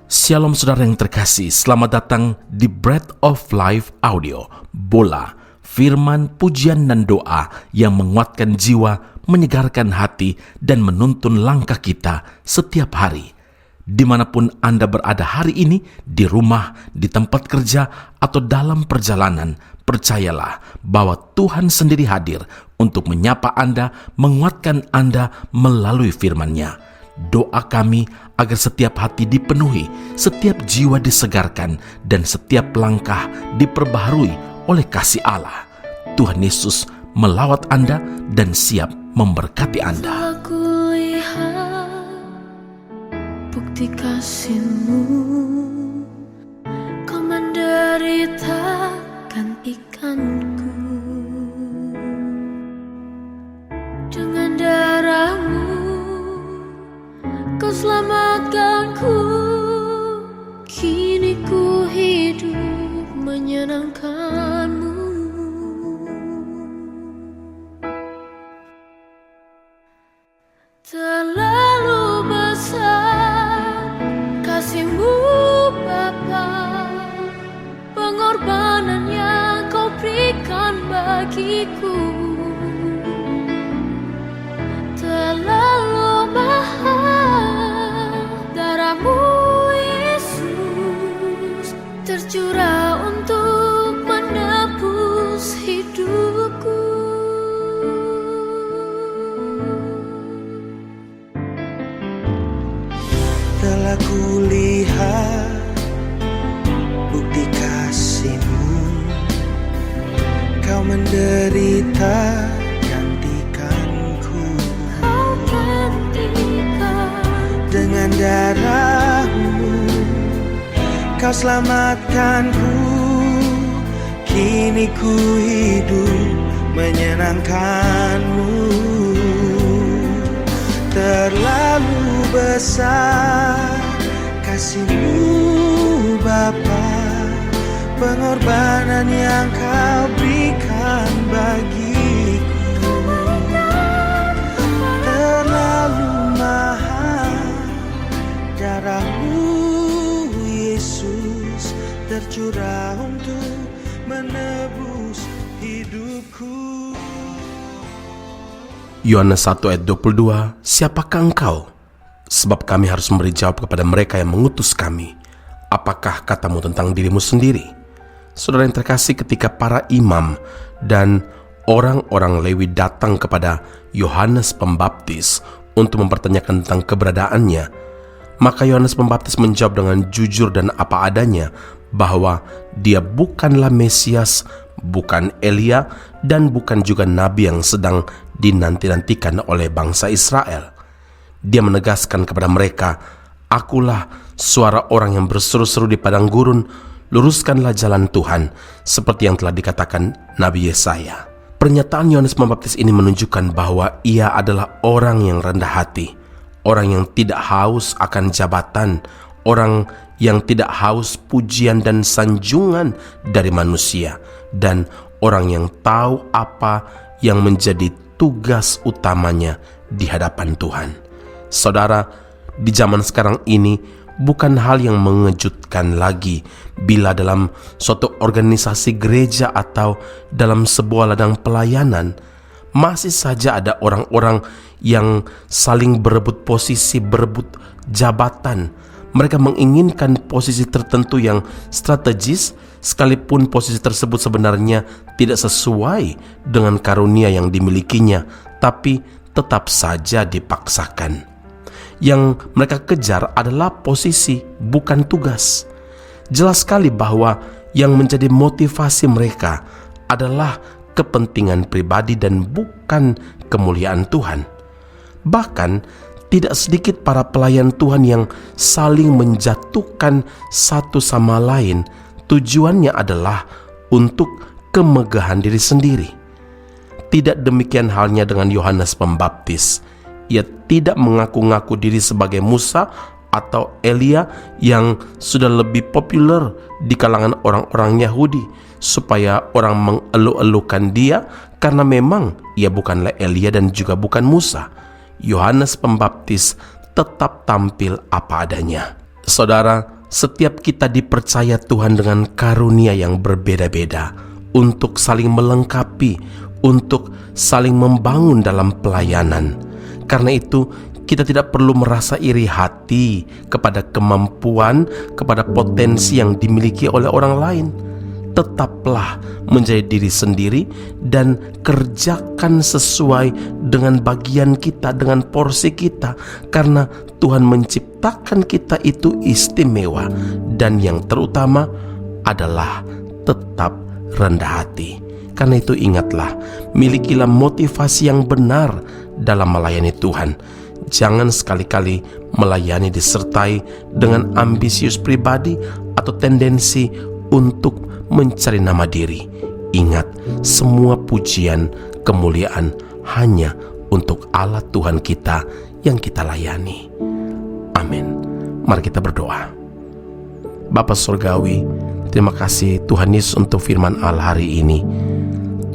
Shalom saudara yang terkasih, selamat datang di Bread of Life Audio, Bola, firman, pujian dan doa yang menguatkan jiwa, menyegarkan hati, dan menuntun langkah kita setiap hari. Dimanapun Anda berada hari ini, di rumah, di tempat kerja, atau dalam perjalanan, percayalah bahwa Tuhan sendiri hadir untuk menyapa Anda, menguatkan Anda melalui firman-Nya. Doa kami agar setiap hati dipenuhi, setiap jiwa disegarkan, dan setiap langkah diperbaharui oleh kasih Allah. Tuhan Yesus melawat Anda dan siap memberkati Anda. Aku lihat bukti kasih-Mu, Kau menderita gantikanku. Dengan darah-Mu Kau selamatkanku, kini ku hidup menyenangkan-Mu. Terlalu besar kasih-Mu Bapa, pengorbanan yang Kau berikan bagiku. Terlalu mahal darah-Mu Yesus, tercurah untuk menebus hidupku. Telah kulihat bukti kasih-Mu, Kau menderita gantikanku. Kau gantikan Dengan darah-Mu Kau selamatkanku, kini ku hidup menyenangkan-Mu. Terlalu besar kasih-Mu Bapa, pengorbanan yang Kau berikan bagiku. Terlalu mahal darah-Mu Yesus, tercurah untuk menebus hidupku. Yohanes 1 ayat 22, siapakah engkau? Sebab kami harus memberi jawab kepada mereka yang mengutus kami. Apakah katamu tentang dirimu sendiri? Saudara yang terkasih, ketika para imam dan orang-orang Lewi datang kepada Yohanes Pembaptis untuk mempertanyakan tentang keberadaannya, maka Yohanes Pembaptis menjawab dengan jujur dan apa adanya bahwa dia bukanlah Mesias, bukan Elia, dan bukan juga nabi yang sedang dinanti-nantikan oleh bangsa Israel. Dia menegaskan kepada mereka, akulah suara orang yang berseru-seru di padang gurun, luruskanlah jalan Tuhan, seperti yang telah dikatakan Nabi Yesaya. Pernyataan Yohanes Pembaptis ini menunjukkan bahwa ia adalah orang yang rendah hati, orang yang tidak haus akan jabatan, orang yang tidak haus pujian dan sanjungan dari manusia, dan orang yang tahu apa yang menjadi tugas utamanya di hadapan Tuhan. Saudara, di zaman sekarang ini bukan hal yang mengejutkan lagi bila dalam suatu organisasi gereja atau dalam sebuah ladang pelayanan masih saja ada orang-orang yang saling berebut posisi, berebut jabatan. Mereka menginginkan posisi tertentu yang strategis, sekalipun posisi tersebut sebenarnya tidak sesuai dengan karunia yang dimilikinya, tapi tetap saja dipaksakan. Yang mereka kejar adalah posisi, bukan tugas. Jelas sekali bahwa yang menjadi motivasi mereka adalah kepentingan pribadi dan bukan kemuliaan Tuhan. Bahkan tidak sedikit para pelayan Tuhan yang saling menjatuhkan satu sama lain. Tujuannya adalah untuk kemegahan diri sendiri. Tidak demikian halnya dengan Yohanes Pembaptis. Ia tidak mengaku-ngaku diri sebagai Musa atau Elia yang sudah lebih populer di kalangan orang-orang Yahudi, supaya orang mengeluh-elukan dia karena memang ia bukanlah Elia dan juga bukan Musa. Yohanes Pembaptis tetap tampil apa adanya. Saudara, setiap kita dipercaya Tuhan dengan karunia yang berbeda-beda untuk saling melengkapi, untuk saling membangun dalam pelayanan. Karena itu, kita tidak perlu merasa iri hati kepada kemampuan, kepada potensi yang dimiliki oleh orang lain. Tetaplah menjadi diri sendiri dan kerjakan sesuai dengan bagian kita, dengan porsi kita, karena Tuhan menciptakan kita itu istimewa, dan yang terutama adalah tetap rendah hati. Karena itu ingatlah, milikilah motivasi yang benar dalam melayani Tuhan. Jangan sekali-kali melayani disertai dengan ambisius pribadi atau tendensi untuk mencari nama diri. Ingat, semua pujian, kemuliaan hanya untuk Allah Tuhan kita yang kita layani. Amin. Mari kita berdoa. Bapa Surgawi, terima kasih Tuhan Yesus untuk firman Allah hari ini.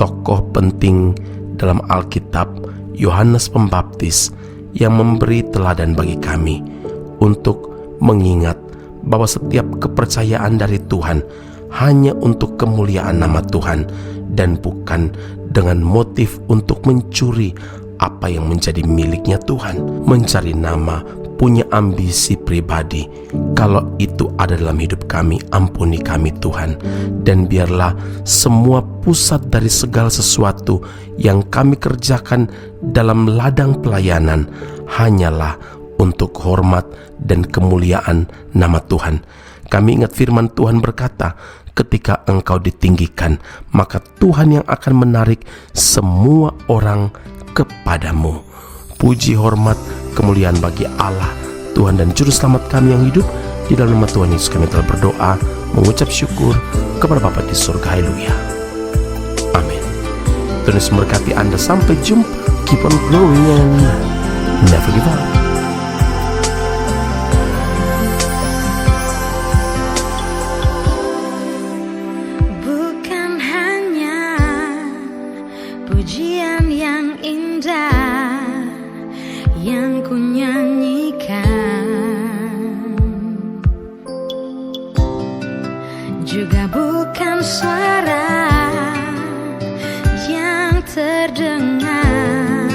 Tokoh penting dalam Alkitab, Yohanes Pembaptis, yang memberi teladan bagi kami untuk mengingat bahwa setiap kepercayaan dari Tuhan hanya untuk kemuliaan nama Tuhan dan bukan dengan motif untuk mencuri apa yang menjadi miliknya Tuhan, mencari nama, punya ambisi pribadi. Kalau itu ada dalam hidup kami, ampuni kami Tuhan, dan biarlah semua pusat dari segala sesuatu yang kami kerjakan dalam ladang pelayanan hanyalah untuk hormat dan kemuliaan nama Tuhan. Kami ingat firman Tuhan berkata, ketika engkau ditinggikan, maka Tuhan yang akan menarik semua orang kepadamu. Puji, hormat, kemuliaan bagi Allah, Tuhan dan Juru Selamat kami yang hidup. Di dalam nama Tuhan Yesus kami telah berdoa, mengucap syukur kepada Bapa di surga. Haleluya. Amin. Tuhan Yesus memberkati Anda. Sampai jumpa. Keep on growing and never give up. Pujian yang indah yang ku nyanyikan, juga bukan suara yang terdengar.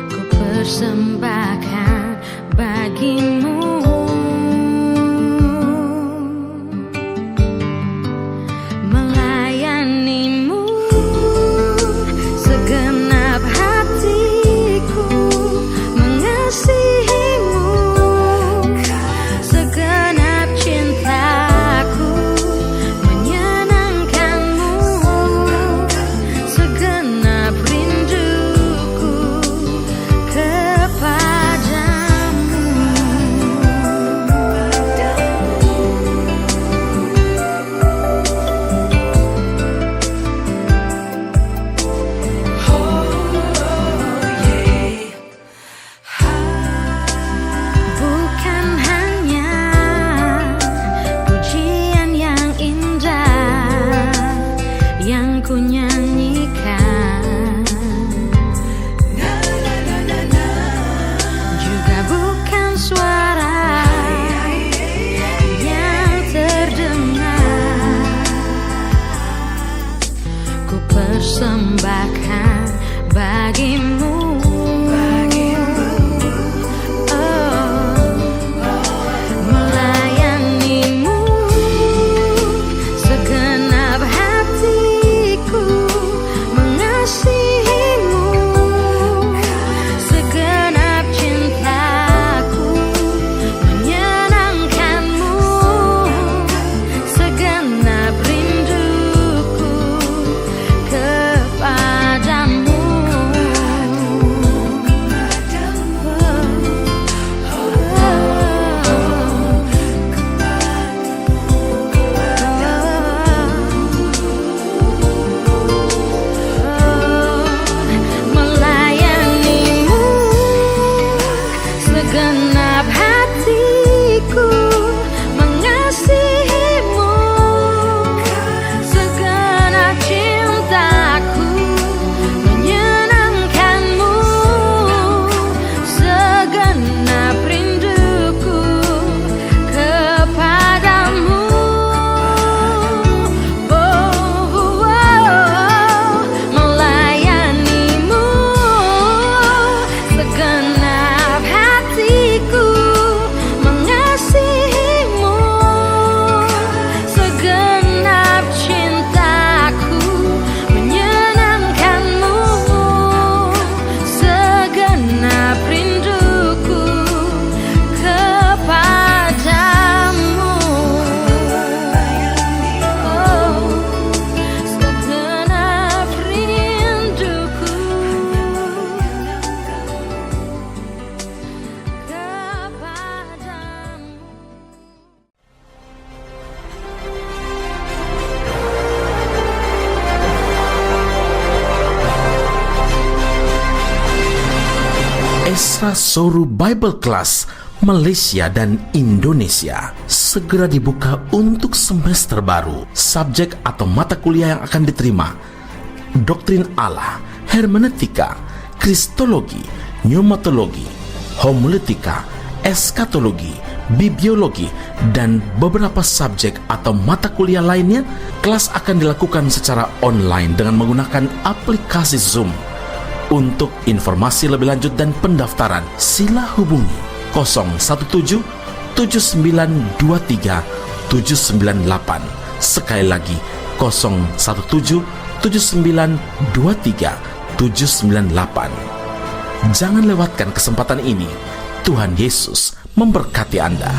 Ku persembahkan bagimu ku nyanyikan, juga bukan suara yang terdengar. Ku persembahkan bagimu. Esra Soru Bible Class Malaysia dan Indonesia segera dibuka untuk semester baru. Subjek atau mata kuliah yang akan diterima: Doktrin Allah, Hermeneutika, Kristologi, Pneumatologi, Homiletika, Eskatologi, Bibliologi, dan beberapa subjek atau mata kuliah lainnya. Kelas akan dilakukan secara online dengan menggunakan aplikasi Zoom. Untuk informasi lebih lanjut dan pendaftaran, sila hubungi 017 7923 798. Sekali lagi 017 7923 798. Jangan lewatkan kesempatan ini. Tuhan Yesus memberkati Anda.